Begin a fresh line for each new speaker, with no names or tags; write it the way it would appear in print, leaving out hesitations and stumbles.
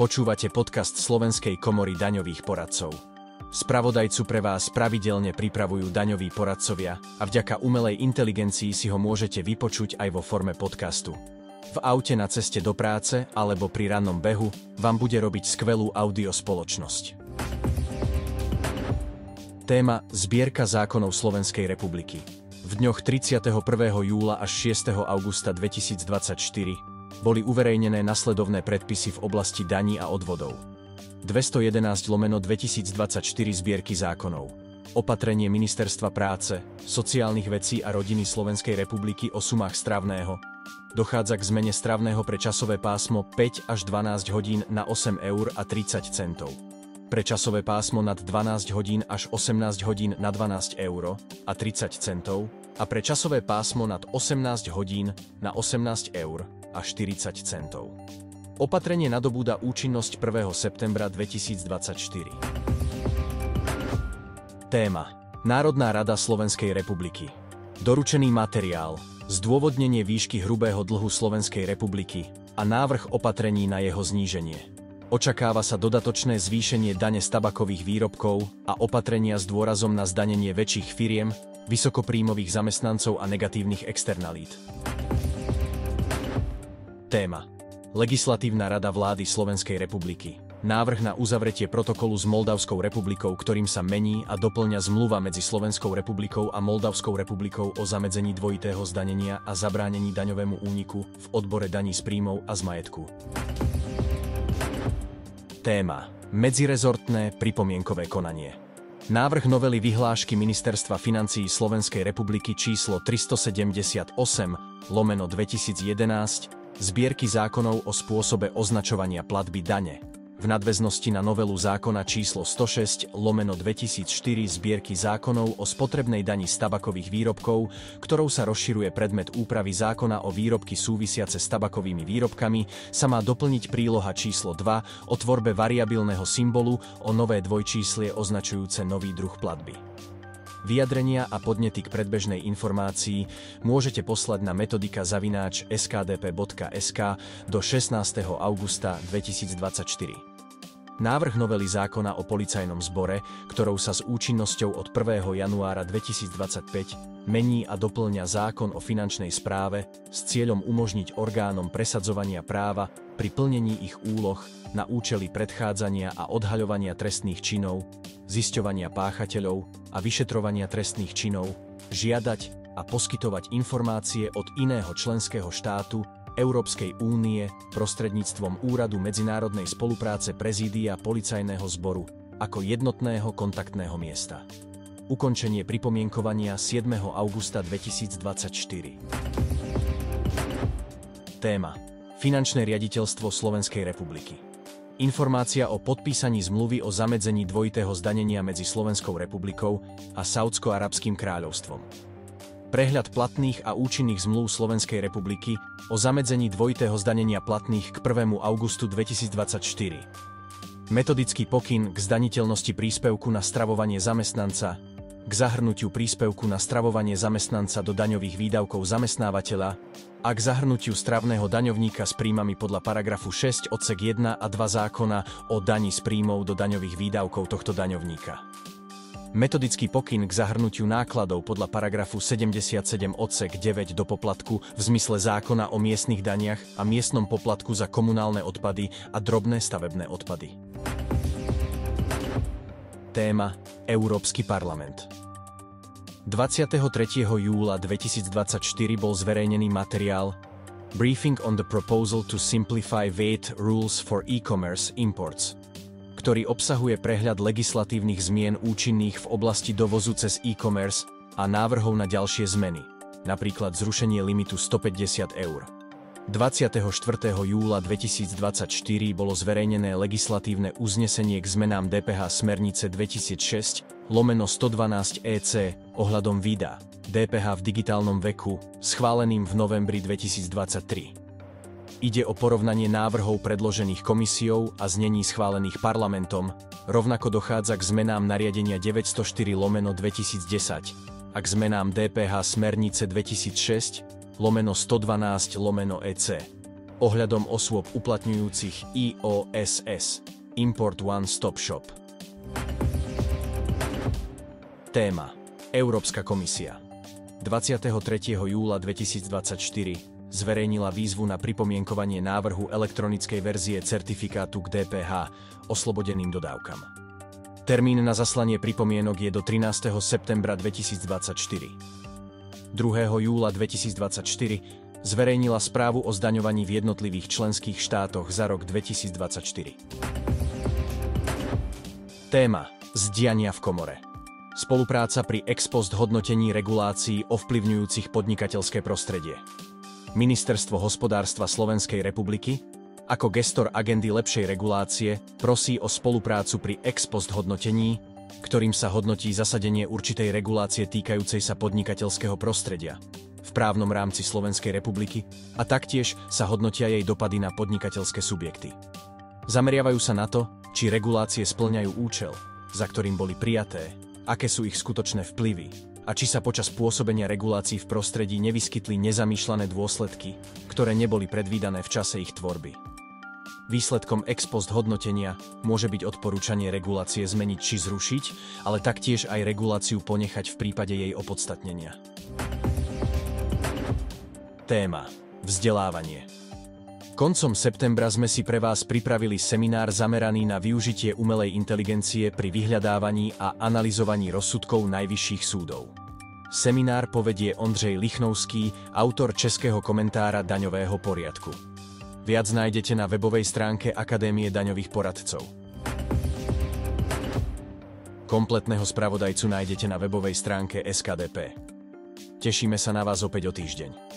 Počúvate podcast Slovenskej komory daňových poradcov. Spravodajcu pre vás pravidelne pripravujú daňoví poradcovia a vďaka umelej inteligencii si ho môžete vypočuť aj vo forme podcastu. V aute na ceste do práce alebo pri rannom behu vám bude robiť skvelú audio spoločnosť. Téma Zbierka zákonov Slovenskej republiky. V dňoch 31. júla až 6. augusta 2024 boli uverejnené nasledovné predpisy v oblasti daní a odvodov. 211/2024 zbierky zákonov. Opatrenie Ministerstva práce, sociálnych vecí a rodiny Slovenskej republiky o sumách stravného. Dochádza k zmene stravného pre časové pásmo 5 až 12 hodín na 8 eur a 30 centov. Pre časové pásmo nad 12 hodín až 18 hodín na 12 eur a 30 centov a pre časové pásmo nad 18 hodín na 18 eur a 40 centov. Opatrenie nadobúda účinnosť 1. septembra 2024. Téma Národná rada Slovenskej republiky. Doručený materiál, zdôvodnenie výšky hrubého dlhu Slovenskej republiky a návrh opatrení na jeho zníženie. Očakáva sa dodatočné zvýšenie dane z tabakových výrobkov a opatrenia s dôrazom na zdanenie väčších firiem, vysokopríjmových zamestnancov a negatívnych externalít. Téma Legislatívna rada vlády Slovenskej republiky. Návrh na uzavretie protokolu s Moldavskou republikou, ktorým sa mení a doplňa zmluva medzi Slovenskou republikou a Moldavskou republikou o zamedzení dvojitého zdanenia a zabránení daňovému úniku v odbore daní z príjmov a z majetku. Téma Medzirezortné pripomienkové konanie. Návrh novely vyhlášky Ministerstva financií Slovenskej republiky číslo 378/2011 zbierky zákonov o spôsobe označovania platby dane. V nadväznosti na novelu zákona číslo 106/2004 zbierky zákonov o spotrebnej dani z tabakových výrobkov, ktorou sa rozširuje predmet úpravy zákona o výrobky súvisiace s tabakovými výrobkami, sa má doplniť príloha číslo 2 o tvorbe variabilného symbolu o nové dvojčíslie označujúce nový druh platby. Vyjadrenia a podnety k predbežnej informácii môžete poslať na metodika@skdp.sk do 16. augusta 2024. Návrh novely zákona o policajnom zbore, ktorou sa s účinnosťou od 1. januára 2025 mení a doplňa zákon o finančnej správe s cieľom umožniť orgánom presadzovania práva pri plnení ich úloh na účely predchádzania a odhaľovania trestných činov, zisťovania páchateľov a vyšetrovania trestných činov, žiadať a poskytovať informácie od iného členského štátu Európskej únie prostredníctvom Úradu medzinárodnej spolupráce Prezídia Policajného zboru ako jednotného kontaktného miesta. Ukončenie pripomienkovania 7. augusta 2024. Téma Finančné riaditeľstvo Slovenskej republiky. Informácia o podpísaní zmluvy o zamedzení dvojitého zdanenia medzi Slovenskou republikou a Saúdsko-arabským kráľovstvom. Prehľad platných a účinných zmluv Slovenskej republiky o zamedzení dvojitého zdanenia platných k 1. augustu 2024. Metodický pokyn k zdaniteľnosti príspevku na stravovanie zamestnanca, k zahrnutiu príspevku na stravovanie zamestnanca do daňových výdavkov zamestnávateľa a k zahrnutiu stravného daňovníka s príjmami podľa paragrafu 6 odsek 1 a 2 zákona o daní z príjmov do daňových výdavkov tohto daňovníka. Metodický pokyn k zahrnutiu nákladov podľa paragrafu 77 odsek 9 do poplatku v zmysle zákona o miestnych daniach a miestnom poplatku za komunálne odpady a drobné stavebné odpady. Téma Európsky parlament. 23. júla 2024 bol zverejnený materiál Briefing on the Proposal to Simplify VAT Rules for E-Commerce Imports, ktorý obsahuje prehľad legislatívnych zmien účinných v oblasti dovozu cez e-commerce a návrhov na ďalšie zmeny, napríklad zrušenie limitu 150 eur. 24. júla 2024 bolo zverejnené legislatívne uznesenie k zmenám DPH smernice 2006/112 EC ohľadom VIDA, DPH v digitálnom veku, schváleným v novembri 2023. Ide o porovnanie návrhov predložených komisiou a znení schválených parlamentom, rovnako dochádza k zmenám nariadenia 904/2010 a k zmenám DPH smernice 2006/112/EC ohľadom osôb uplatňujúcich IOSS, Import One Stop Shop. Téma: Európska komisia 23. júla 2024 zverejnila výzvu na pripomienkovanie návrhu elektronickej verzie certifikátu k DPH oslobodeným dodávkam. Termín na zaslanie pripomienok je do 13. septembra 2024. 2. júla 2024 zverejnila správu o zdaňovaní v jednotlivých členských štátoch za rok 2024. Téma: Zdiania v komore. Spolupráca pri ex post hodnotení regulácií ovplyvňujúcich podnikateľské prostredie. Ministerstvo hospodárstva Slovenskej republiky, ako gestor agendy lepšej regulácie, prosí o spoluprácu pri ex post hodnotení, ktorým sa hodnotí zasadenie určitej regulácie týkajúcej sa podnikateľského prostredia v právnom rámci Slovenskej republiky a taktiež sa hodnotia jej dopady na podnikateľské subjekty. Zameriavajú sa na to, či regulácie spĺňajú účel, za ktorým boli prijaté, aké sú ich skutočné vplyvy a či sa počas pôsobenia regulácií v prostredí nevyskytli nezamýšľané dôsledky, ktoré neboli predvídané v čase ich tvorby. Výsledkom ex post hodnotenia môže byť odporúčanie regulácie zmeniť či zrušiť, ale taktiež aj reguláciu ponechať v prípade jej opodstatnenia. Téma: Vzdelávanie. Koncom septembra sme si pre vás pripravili seminár zameraný na využitie umelej inteligencie pri vyhľadávaní a analyzovaní rozsudkov najvyšších súdov. Seminár povedie Ondřej Lichnovský, autor českého komentára daňového poriadku. Viac nájdete na webovej stránke Akadémie daňových poradcov. Kompletného spravodajcu nájdete na webovej stránke SKDP. Tešíme sa na vás opäť o týždeň.